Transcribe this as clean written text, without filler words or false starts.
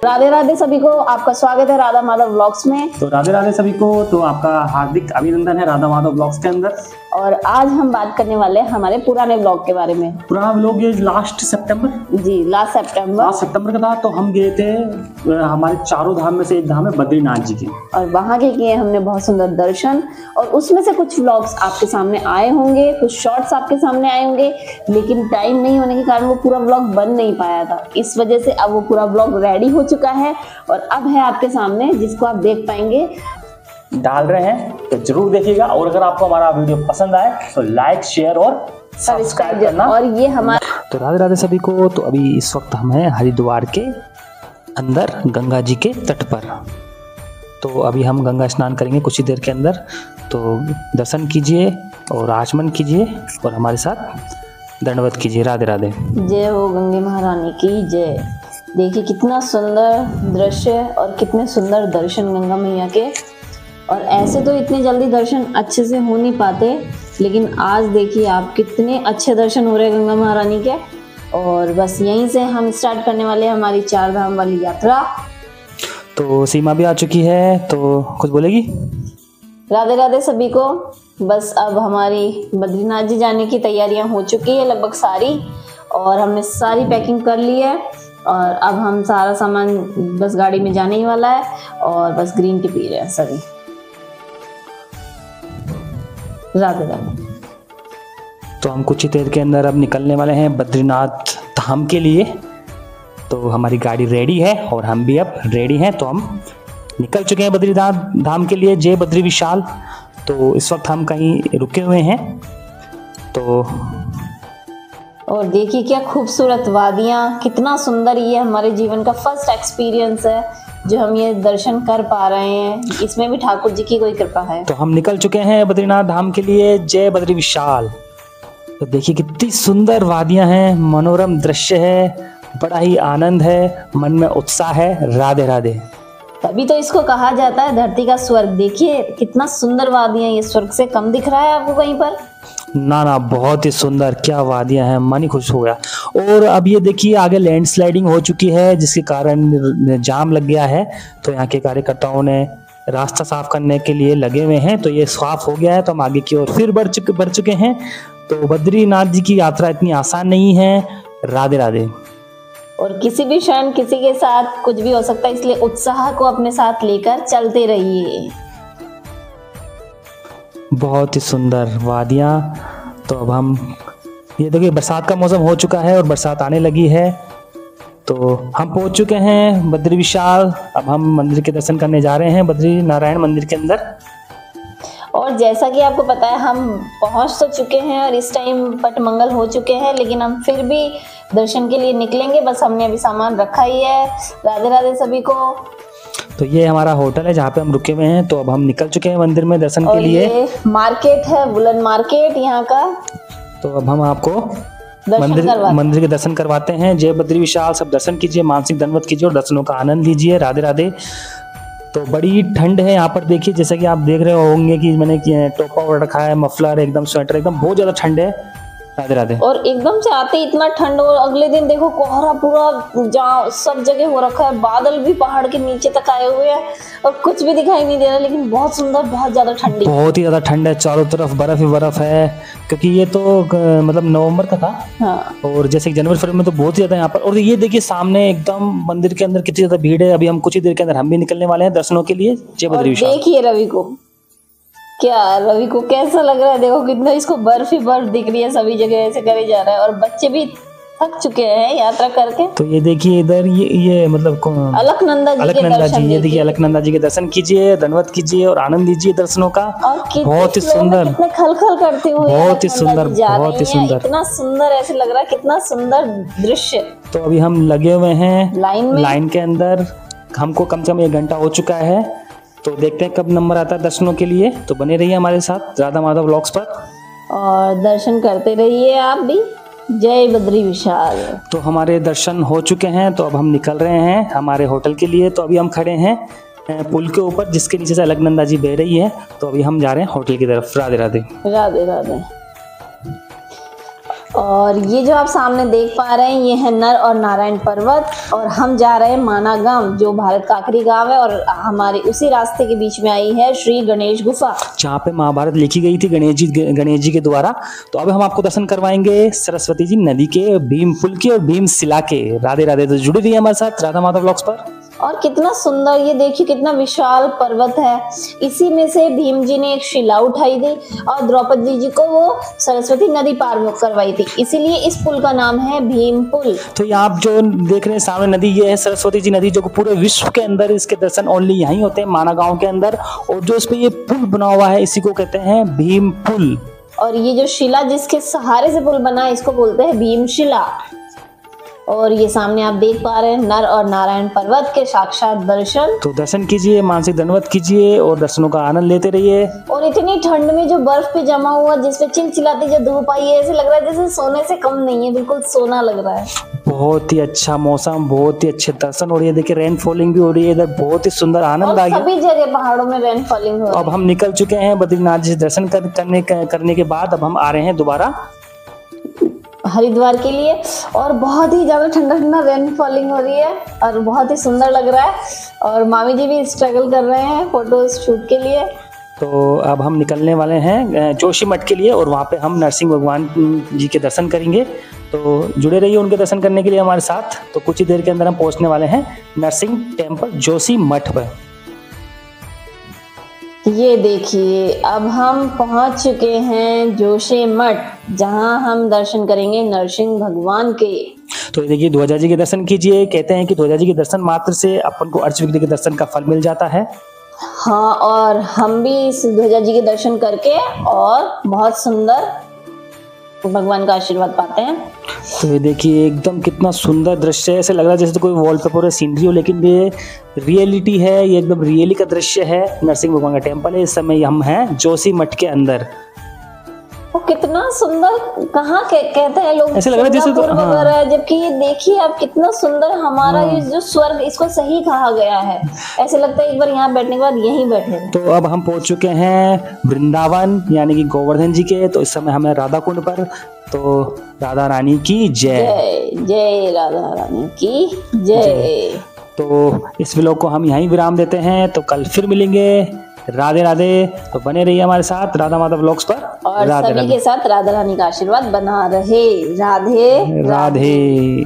राधे राधे सभी को, आपका स्वागत है राधा माधव व्लॉग्स में। तो राधे राधे सभी को, तो आपका हार्दिक अभिनंदन है राधा माधव व्लॉग्स के अंदर। और आज हम बात करने वाले हैं हमारे पुराने व्लॉग के बारे में। पुराना व्लॉग ये लास्ट सितंबर जी, लास्ट सितंबर का था। तो हम गए थे हमारे चारों धाम में से एक धाम है बद्रीनाथ जी की, और वहाँ के किए हमने बहुत सुंदर दर्शन। और उसमें से कुछ व्लॉग्स आपके सामने आए होंगे, कुछ शॉर्ट्स आपके सामने आए होंगे, लेकिन टाइम नहीं होने के कारण वो पूरा व्लॉग बन नहीं पाया था। इस वजह से अब वो पूरा व्लॉग रेडी हो चुका है और अब है आपके सामने, जिसको आप देख पाएंगे, डाल रहे हैं। तो जरूर देखिएगा। और अगर आपको हमारा वीडियो पसंद आए तो लाइक, शेयर और सब्सक्राइब करना। और ये हमारा तो राधे राधे सभी को। तो अभी इस वक्त हम हैं हरिद्वार के अंदर गंगा जी के तट पर। तो अभी हम गंगा स्नान करेंगे कुछ ही देर के अंदर। तो दर्शन कीजिए और आचमन कीजिए और हमारे साथ दंडवत कीजिए। राधे राधे। जय हो गंगे महारानी की जय। देखिए कितना सुंदर दृश्य और कितने सुंदर दर्शन गंगा मैया के। और ऐसे तो इतने जल्दी दर्शन अच्छे से हो नहीं पाते, लेकिन आज देखिए आप कितने अच्छे दर्शन हो रहे हैं गंगा महारानी के। और बस यहीं से हम स्टार्ट करने वाले हैं हमारी 4 धाम वाली यात्रा। तो सीमा भी आ चुकी है, तो कुछ बोलेगी? राधे राधे सभी को। बस अब हमारी बद्रीनाथ जी जाने की तैयारियां हो चुकी है लगभग सारी, और हमने सारी पैकिंग कर ली है। और अब हम सारा सामान बस गाड़ी में जाने ही वाला है, और बस ग्रीन टी पी रहे हैं सभी। राधे राधे। तो हम कुछ ही देर के अंदर अब निकलने वाले हैं बद्रीनाथ धाम के लिए। तो हमारी गाड़ी रेडी है और हम भी अब रेडी हैं। तो हम निकल चुके हैं बद्रीनाथ धाम के लिए। जय बद्री विशाल। तो इस वक्त हम कहीं रुके हुए हैं। तो और देखिए क्या खूबसूरत वादियाँ, कितना सुंदर। ये हमारे जीवन का फर्स्ट एक्सपीरियंस है जो हम ये दर्शन कर पा रहे हैं। इसमें भी ठाकुर जी की कोई कृपा है। तो हम निकल चुके हैं बद्रीनाथ धाम के लिए। जय बद्री विशाल। तो देखिए कितनी सुंदर वादियां हैं, मनोरम दृश्य है, बड़ा ही आनंद है, मन में उत्साह है। राधे राधे। तभी तो इसको कहा जाता है धरती का स्वर्ग। देखिए कितना सुंदर वादियां, ये स्वर्ग से कम दिख रहा है आपको कहीं पर? ना, बहुत ही सुंदर, क्या वादियां हैं, मन ही खुश हो गया। और अब ये देखिए आगे लैंडस्लाइडिंग हो चुकी है, जिसके कारण जाम लग गया है। तो यहाँ के कार्यकर्ताओं ने रास्ता साफ करने के लिए लगे हुए हैं। तो ये साफ हो गया है, तो हम आगे की ओर फिर बढ़ चुके हैं। तो बद्रीनाथ जी की यात्रा इतनी आसान नहीं है। राधे राधे। और किसी भी क्षण किसी के साथ कुछ भी हो सकता है, इसलिए उत्साह को अपने साथ लेकर चलते रहिए। बहुत ही सुंदर वादियाँ। तो अब हम ये देखिए बरसात का मौसम हो चुका है और बरसात आने लगी है। तो हम पहुंच चुके हैं बद्री विशाल। अब हम मंदिर के दर्शन करने जा रहे हैं बद्री नारायण मंदिर के अंदर। और जैसा कि आपको पता है हम पहुंच तो चुके हैं और इस टाइम पट मंगल हो चुके हैं, लेकिन हम फिर भी दर्शन के लिए निकलेंगे। बस हमने अभी सामान रखा ही है। राधे राधे सभी को। तो ये हमारा होटल है जहाँ पे हम रुके हुए हैं। तो अब हम निकल चुके हैं मंदिर में दर्शन के लिए। ये मार्केट है, वुलन मार्केट यहाँ का। तो अब हम आपको मंदिर के दर्शन करवाते हैं। जय बद्री विशाल। सब दर्शन कीजिए, मानसिक दंडवत कीजिए और दर्शनों का आनंद लीजिए। राधे राधे। तो बड़ी ठंड है यहाँ पर। देखिए जैसे कि आप देख रहे होंगे कि मैंने टोपा ओढ़ रखा है, मफलर, एकदम स्वेटर, एकदम बहुत ज्यादा ठंड है। राधे राधे। और एकदम से आते इतना ठंड, और अगले दिन देखो कोहरा पूरा जहाँ सब जगह हो रखा है। बादल भी पहाड़ के नीचे तक आए हुए हैं और कुछ भी दिखाई नहीं दे रहा, लेकिन बहुत सुंदर, बहुत ज्यादा ठंडी, बहुत ही ज्यादा ठंड है। चारों तरफ बर्फ ही बर्फ है, क्योंकि ये तो मतलब नवंबर का था। हाँ। और जैसे जनवरी फरवरी में तो बहुत ही ज्यादा यहाँ पर। और ये देखिए सामने एकदम मंदिर के अंदर कितनी ज्यादा भीड़ है। अभी हम कुछ ही देर के अंदर हम भी निकलने वाले हैं दर्शनों के लिए। जय बद्री विशाल। देखिए रवि को कैसा लग रहा है। देखो कितना इसको बर्फ ही बर्फ दिख रही है, सभी जगह ऐसे करे जा रहा है। और बच्चे भी थक चुके हैं यात्रा करके। तो ये देखिए इधर ये मतलब अलकनंदा जी। ये देखिए अलकनंदा जी के दर्शन कीजिए, दंडवत कीजिए और आनंद लीजिए दर्शनों का। बहुत ही सुंदर, कितने खलखल करते हुए, बहुत ही सुंदर, बहुत ही सुंदर, इतना सुंदर ऐसे लग रहा है, कितना सुंदर दृश्य। तो अभी हम लगे हुए हैं लाइन के अंदर। हमको कम से कम 1 घंटा हो चुका है। तो देखते हैं कब नंबर आता है दर्शनों के लिए। तो बने रहिए हमारे साथ राधा माधव व्लॉग्स पर और दर्शन करते रहिए आप भी। जय बद्री विशाल। तो हमारे दर्शन हो चुके हैं। तो अब हम निकल रहे हैं हमारे होटल के लिए। तो अभी हम खड़े हैं पुल के ऊपर, जिसके नीचे से अलकनंदा जी बह रही है। तो अभी हम जा रहे हैं होटल की तरफ। राधे राधे। राधे राधे। और ये जो आप सामने देख पा रहे हैं ये है नर और नारायण पर्वत, और हम जा रहे हैं माना गांव, जो भारत का आखिरी गांव है, और हमारे उसी रास्ते के बीच में आई है श्री गणेश गुफा, जहाँ पे महाभारत लिखी गई थी गणेश जी के द्वारा। तो अब हम आपको दर्शन करवाएंगे सरस्वती जी नदी के, भीम पुल के और भीम शिला के। राधे राधे। तो जुड़ी रही है हमारे साथ राधा माता व्लॉग्स पर। और कितना सुंदर, ये देखिए कितना विशाल पर्वत है। इसी में से भीम जी ने एक शिला उठाई थी और द्रौपदी जी को वो सरस्वती नदी पार करवाई थी, इसीलिए इस पुल का नाम है भीम पुल। तो ये आप जो देख रहे हैं सामने नदी, ये है सरस्वती जी नदी, जो पूरे विश्व के अंदर इसके दर्शन ओनली यहीं होते हैं, माना गांव के अंदर। और जो इस पे ये पुल बना हुआ है इसी को कहते हैं भीम पुल। और ये जो शिला जिसके सहारे से पुल बना है इसको बोलते हैं भीम शिला। और ये सामने आप देख पा रहे हैं नर और नारायण पर्वत के साक्षात दर्शन। तो दर्शन कीजिए, मानसिक दंडवत कीजिए और दर्शनों का आनंद लेते रहिए। और इतनी ठंड में जो बर्फ पे जमा हुआ, जिसपे चिलचिलाती जो धूप आई है, ऐसे लग रहा है जैसे सोने से कम नहीं है, बिल्कुल सोना लग रहा है। बहुत ही अच्छा मौसम, बहुत ही अच्छे दर्शन हो रही है। देखिए रेन फॉलिंग भी हो रही है इधर, बहुत ही सुंदर आनंद आ गया। सभी जगह पहाड़ों में रेन फॉलिंग हो रही है। अब हम निकल चुके हैं बद्रीनाथ जी से दर्शन करने के बाद अब हम आ रहे हैं दोबारा हरिद्वार के लिए, और बहुत ही ज्यादा ठंडा ठंडा रेन फॉलिंग हो रही है और बहुत ही सुंदर लग रहा है। और मामी जी भी स्ट्रगल कर रहे हैं फोटो शूट के लिए। तो अब हम निकलने वाले हैं जोशी मठ के लिए, और वहाँ पे हम नरसिंह भगवान जी के दर्शन करेंगे। तो जुड़े रहिए उनके दर्शन करने के लिए हमारे साथ। तो कुछ ही देर के अंदर हम पहुँचने वाले हैं नरसिंह टेम्पल जोशी मठ पर। ये देखिए अब हम पहुंच चुके हैं जोशी मठ, जहां हम दर्शन करेंगे नरसिंह भगवान के। तो ये देखिए ध्वजा जी के दर्शन कीजिए। कहते हैं कि ध्वजा जी के दर्शन मात्र से अपन को अर्च विग्रह के दर्शन का फल मिल जाता है। हाँ, और हम भी इस ध्वजा जी के दर्शन करके और बहुत सुंदर भगवान का आशीर्वाद पाते हैं। तो ये देखिए एकदम कितना सुंदर दृश्य है, ऐसे लग रहा है जैसे कोई वॉलपेपर है, सीनरी हो, लेकिन ये रियलिटी है, ये एकदम रियली का दृश्य है। नरसिंह भगवान का टेम्पल है। इस समय हम हैं जोशी मठ के अंदर। वो कितना सुंदर, कहाँ कहते हैं लोग ऐसे लग रहा है जैसे, तो हाँ। जबकि ये देखिए आप कितना सुंदर हमारा ये जो स्वर्ग, इसको सही कहा गया है। ऐसे लगता है एक बार यहाँ बैठने के बाद यहीं बैठे। तो अब हम पहुंच चुके हैं वृंदावन यानी कि गोवर्धन जी के। तो इस समय हमें राधा कुंड पर। तो राधा रानी की जय। जय जय राधा रानी की जय। तो इस व्लॉग को हम यहीं विराम देते हैं। तो कल फिर मिलेंगे। राधे राधे। तो बने रहिए हमारे साथ राधा माता व्लॉग्स पर, और सभी के साथ राधा रानी का आशीर्वाद बना रहे। राधे राधे।